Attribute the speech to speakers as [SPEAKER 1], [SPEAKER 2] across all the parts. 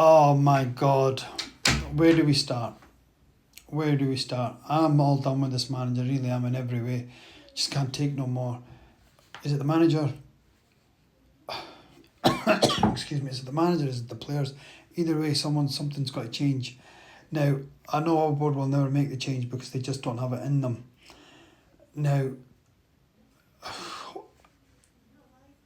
[SPEAKER 1] Oh my God. Where do we start? Where do we start? I'm all done with this manager, really am in every way. Just can't take no more. Is it the manager? Excuse me, is it the manager? Is it the players? Either way, something's got to change. Now, I know our board will never make the change because they just don't have it in them. Now,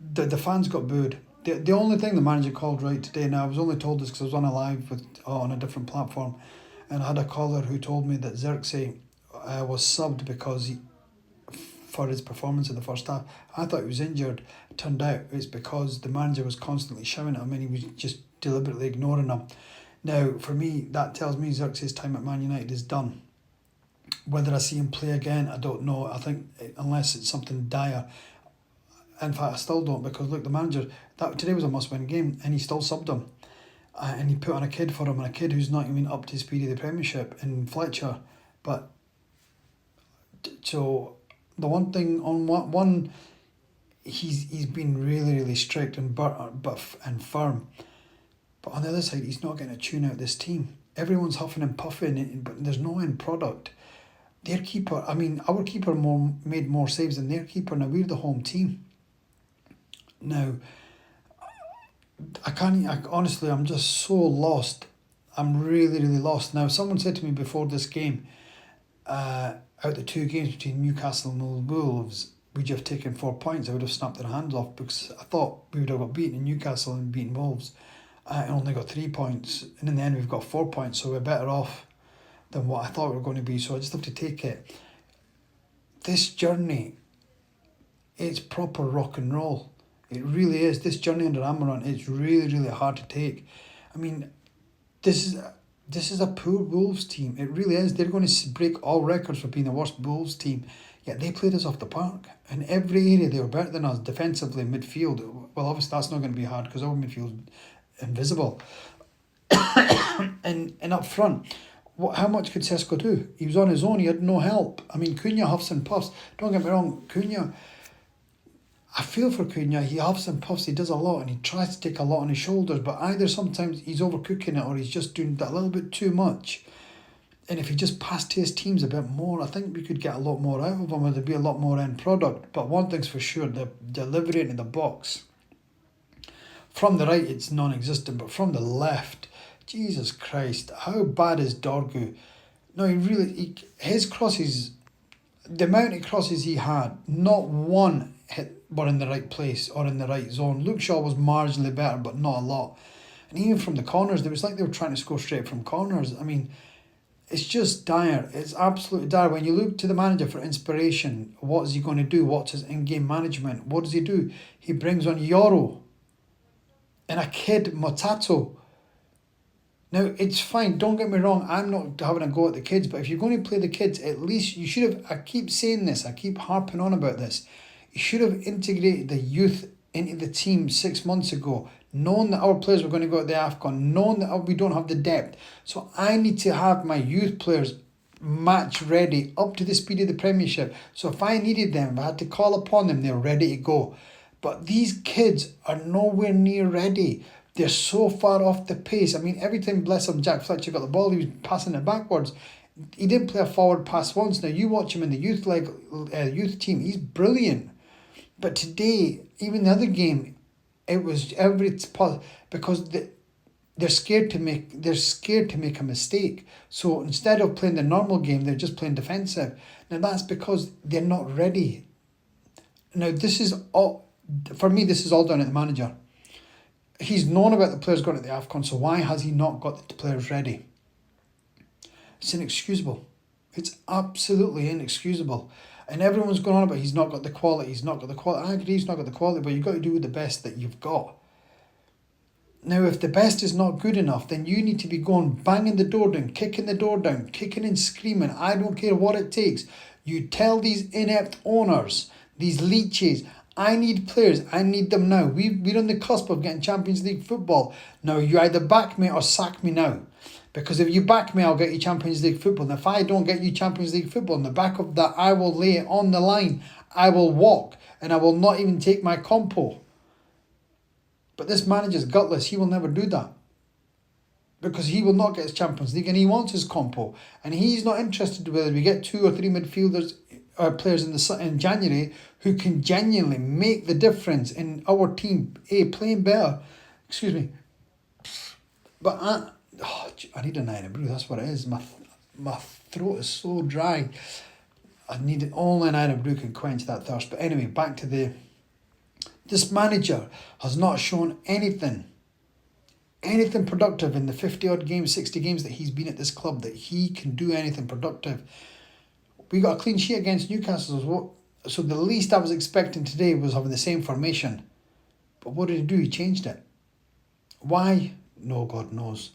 [SPEAKER 1] the fans got booed. The only thing the manager called right today, now I was only told this because I was on a live on a different platform, and I had a caller who told me that Xerxes was subbed for his performance in the first half. I thought he was injured. It turned out it's because the manager was constantly shouting at him and he was just deliberately ignoring him. Now, for me, that tells me Xerxes' time at Man United is done. Whether I see him play again, I don't know. I think unless it's something dire. In fact, I still don't, because look, the manager, today was a must-win game and he still subbed him. And he put on a kid for him, and a kid who's not even up to speed of the Premiership in Fletcher. But, so, the one thing, he's been really, really strict and firm. But on the other side, he's not getting a tune out of this team. Everyone's huffing and puffing, but there's no end product. Our keeper made more saves than their keeper. Now, we're the home team. Now, honestly, I'm just so lost. I'm really, really lost. Now, someone said to me before this game, out the two games between Newcastle and Wolves, would you have taken 4 points? I would have snapped their hands off, because I thought we would have got beaten in Newcastle and beaten Wolves. I only got 3 points, and in the end we've got 4 points, so we're better off than what I thought we were going to be, so I just have to take it. This journey, it's proper rock and roll. It really is. This journey under Amaran, it's really, really hard to take. I mean, this is a poor Wolves team. It really is. They're going to break all records for being the worst Wolves team. Yet they played us off the park. In every area they were better than us. Defensively, midfield. Well, obviously that's not going to be hard because our midfield's invisible. and up front, how much could Sesko do? He was on his own. He had no help. I mean, Cunha huffs and puffs. Don't get me wrong, Cunha, I feel for Cunha. He huffs and puffs. He does a lot and he tries to take a lot on his shoulders, but either sometimes he's overcooking it or he's just doing that a little bit too much. And if he just passed to his teams a bit more, I think we could get a lot more out of him, and there'd be a lot more end product. But one thing's for sure, the delivery into the box. From the right, it's non-existent, but from the left, Jesus Christ, how bad is Dorgu? No, his crosses, the amount of crosses he had, not one were in the right place or in the right zone. Luke Shaw was marginally better, but not a lot. And even from the corners, it was like they were trying to score straight from corners. I mean, it's just dire. It's absolutely dire. When you look to the manager for inspiration, what is he going to do? What's his in-game management? What does he do? He brings on Yoro and a kid, Motato. Now, it's fine, don't get me wrong, I'm not having a go at the kids, but if you're going to play the kids, at least you should have, I keep saying this, I keep harping on about this, you should have integrated the youth into the team 6 months ago, knowing that our players were going to go to the AFCON, knowing that we don't have the depth. So I need to have my youth players match ready, up to the speed of the Premiership. So if I needed them, if I had to call upon them, they're ready to go. But these kids are nowhere near ready. They're so far off the pace. I mean, every time, bless him, Jack Fletcher got the ball, he was passing it backwards. He didn't play a forward pass once. Now, you watch him in the youth team, he's brilliant. But today, even the other game, it was because they're scared to make a mistake. So instead of playing the normal game, they're just playing defensive. Now, that's because they're not ready. Now, this is all down at the manager. He's known about the players going to the AFCON, so why has he not got the players ready? It's inexcusable. It's absolutely inexcusable. And everyone's going on about he's not got the quality, I agree he's not got the quality, but you've got to do the best that you've got. Now, if the best is not good enough, then you need to be going banging the door down, kicking the door down, kicking and screaming. I don't care what it takes. You tell these inept owners, these leeches, I need players. I need them now. We're on the cusp of getting Champions League football. Now, you either back me or sack me now. Because if you back me, I'll get you Champions League football. And if I don't get you Champions League football, on the back of that, I will lay it on the line. I will walk. And I will not even take my compo. But this manager's gutless. He will never do that. because he will not get his Champions League and he wants his compo, and he's not interested whether we get 2 or 3 midfielders or players in January who can genuinely make the difference in our team playing better. Excuse me, but I need a Nine Brew. That's what it is. My throat is so dry. I need it. Only an Nine Brew can quench that thirst. But anyway, back to this manager has not shown anything productive in the 50 odd games, 60 games that he's been at this club, that he can do anything productive. We got a clean sheet against Newcastle as well. So the least I was expecting today was having the same formation. But what did he do? He changed it. Why? No, God knows.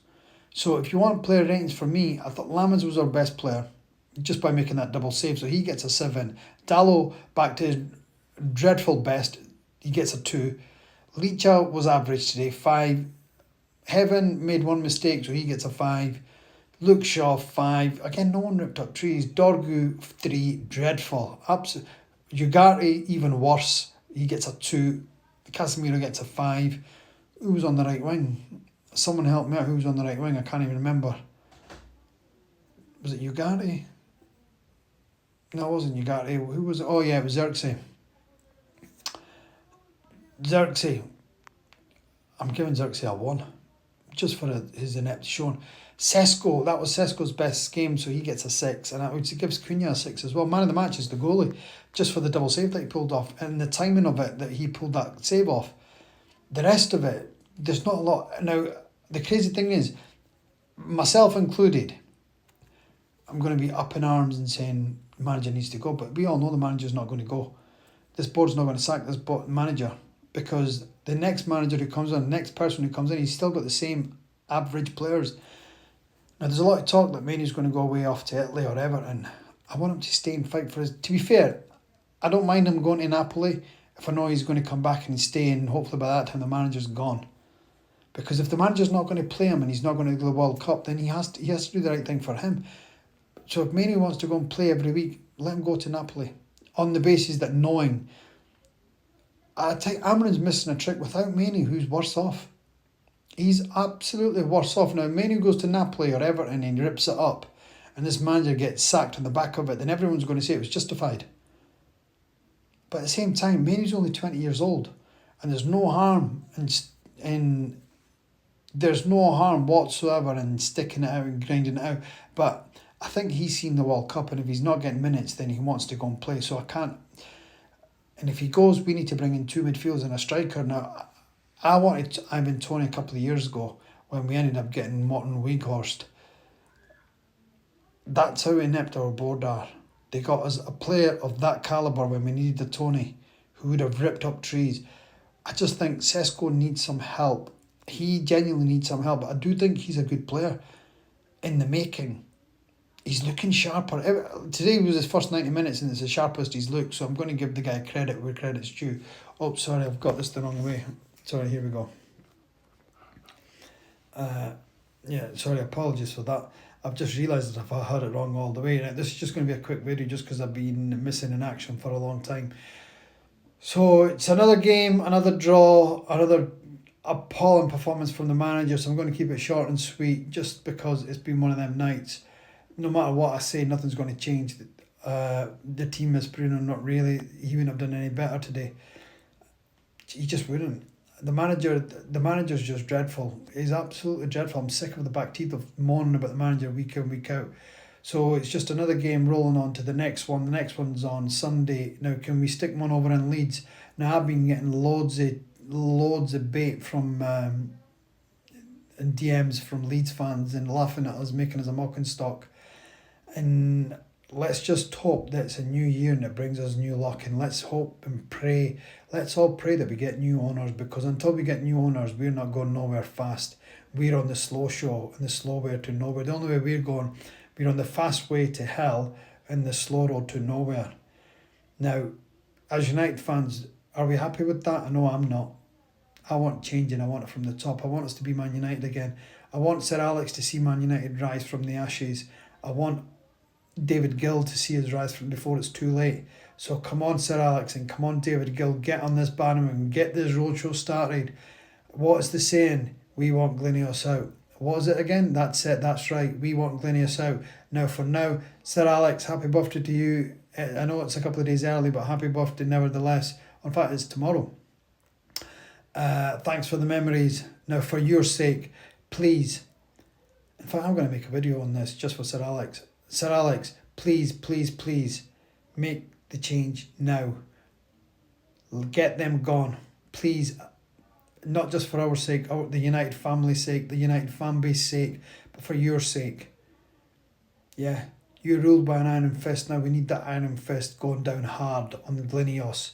[SPEAKER 1] So if you want player ratings for me, I thought Lamans was our best player just by making that double save. So he gets a 7. Dallo, back to his dreadful best, he gets a 2. Leacha was average today, 5. Heaven made 1 mistake, so he gets a 5. Luke Shaw, 5. Again, no one ripped up trees. Dorgu, 3. Dreadful. Absolutely. Ugarte, even worse. He gets a 2. Casemiro gets a 5. Who was on the right wing? Someone help me out. Who was on the right wing? I can't even remember. Was it Ugarte? No, it wasn't Ugarte. Who was it? Oh, yeah, it was Xerxes. Xerxes. I'm giving Xerxes a 1. Just for his inept showing. Sesko, that was Sesko's best game, so he gets a 6. And it gives Cunha a 6 as well. Man of the match is the goalie, just for the double save that he pulled off. And the timing of it, that he pulled that save off. The rest of it, there's not a lot. Now, the crazy thing is, myself included, I'm going to be up in arms and saying manager needs to go, but we all know the manager's not going to go. This board's not going to sack this manager, because the next manager who comes in, the next person who comes in, he's still got the same average players. Now, there's a lot of talk that Maine's going to go away off to Italy or Everton. I want him to stay and fight for his... To be fair, I don't mind him going to Napoli if I know he's going to come back and stay, and hopefully by that time the manager's gone. Because if the manager's not going to play him and he's not going to go to the World Cup, then he has to do the right thing for him. So if Maine wants to go and play every week, let him go to Napoli. On the basis that knowing... I think Amarin's missing a trick without Maine, who's worse off. He's absolutely worse off. Now, Maine goes to Napoli or Everton and he rips it up, and this manager gets sacked on the back of it, then everyone's going to say it was justified. But at the same time, Maine's only 20 years old, and there's no harm in there's no harm whatsoever in sticking it out and grinding it out. But I think he's seen the World Cup, and if he's not getting minutes, then he wants to go and play. So I can't. And if he goes, we need to bring in 2 midfielders and a striker. Now, I wanted Ivan Toney a couple of years ago when we ended up getting Morton Weghorst. That's how inept our board are. They got us a player of that calibre when we needed the Tony, who would have ripped up trees. I just think Sesko needs some help. He genuinely needs some help. But I do think he's a good player in the making. He's looking sharper. Today was his first 90 minutes and it's the sharpest he's looked, so I'm going to give the guy credit where credit's due. Oh, sorry, I've got this the wrong way. Sorry, here we go. Sorry, apologies for that. I've just realised that I've had it wrong all the way. Now, this is just going to be a quick video just because I've been missing in action for a long time. So it's another game, another draw, another appalling performance from the manager, so I'm going to keep it short and sweet just because it's been one of them nights. No matter what I say, nothing's going to change. The team is Bruno, not really. He wouldn't have done any better today. He just wouldn't. The manager's just dreadful. He's absolutely dreadful. I'm sick of the back teeth of moaning about the manager week in, week out. So it's just another game rolling on to the next one. The next one's on Sunday. Now, can we stick one over in Leeds? Now, I've been getting loads of bait from and DMs from Leeds fans and laughing at us, making us a mocking stock. And let's just hope that it's a new year and it brings us new luck, and let's hope and pray. Let's all pray that we get new owners, because until we get new owners, we're not going nowhere fast. We're on the slow show and the slow way to nowhere. The only way we're going, we're on the fast way to hell and the slow road to nowhere. Now, as United fans, are we happy with that? I know I'm not. I want change, and I want it from the top. I want us to be Man United again. I want Sir Alex to see Man United rise from the ashes. I want David Gill to see us rise from before it's too late. So come on, Sir Alex, and come on, David Gill, get on this bandwagon, get this roadshow started. What is the saying? We want Glynios out. What was it again? That's it, that's right. We want Glenius out. Now for now, Sir Alex, happy birthday to you. I know it's a couple of days early, but happy birthday nevertheless. In fact, it's tomorrow. Thanks for the memories. Now for your sake, please. In fact, I'm going to make a video on this just for Sir Alex. Sir Alex, please, please, please make the change now. Get them gone. Please, not just for our sake, the United family's sake, the United fan base sake, but for your sake. Yeah, you're ruled by an iron fist now. We need that iron fist going down hard on the Glenios.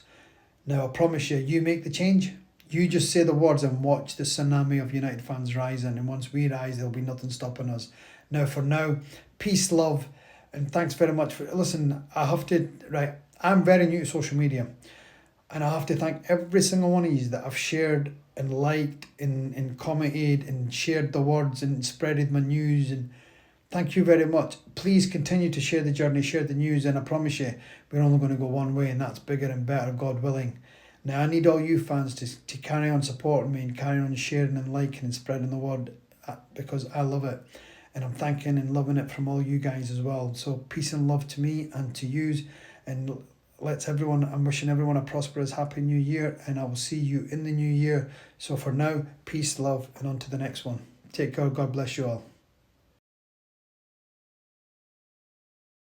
[SPEAKER 1] Now, I promise you, you make the change. You just say the words and watch the tsunami of United fans rising. And once we rise, there'll be nothing stopping us. Now, for now, peace, love, and thanks very much for... Listen, I have to... Right, I'm very new to social media. And I have to thank every single one of you that have shared and liked and commented and shared the words and spreaded my news. And thank you very much. Please continue to share the journey, share the news. And I promise you, we're only going to go one way, and that's bigger and better, God willing. Now, I need all you fans to carry on supporting me and carry on sharing and liking and spreading the word, because I love it. And I'm thanking and loving it from all you guys as well. So peace and love to me and to yous. And I'm wishing everyone a prosperous, happy new year. And I will see you in the new year. So for now, peace, love, and on to the next one. Take care. God bless you all.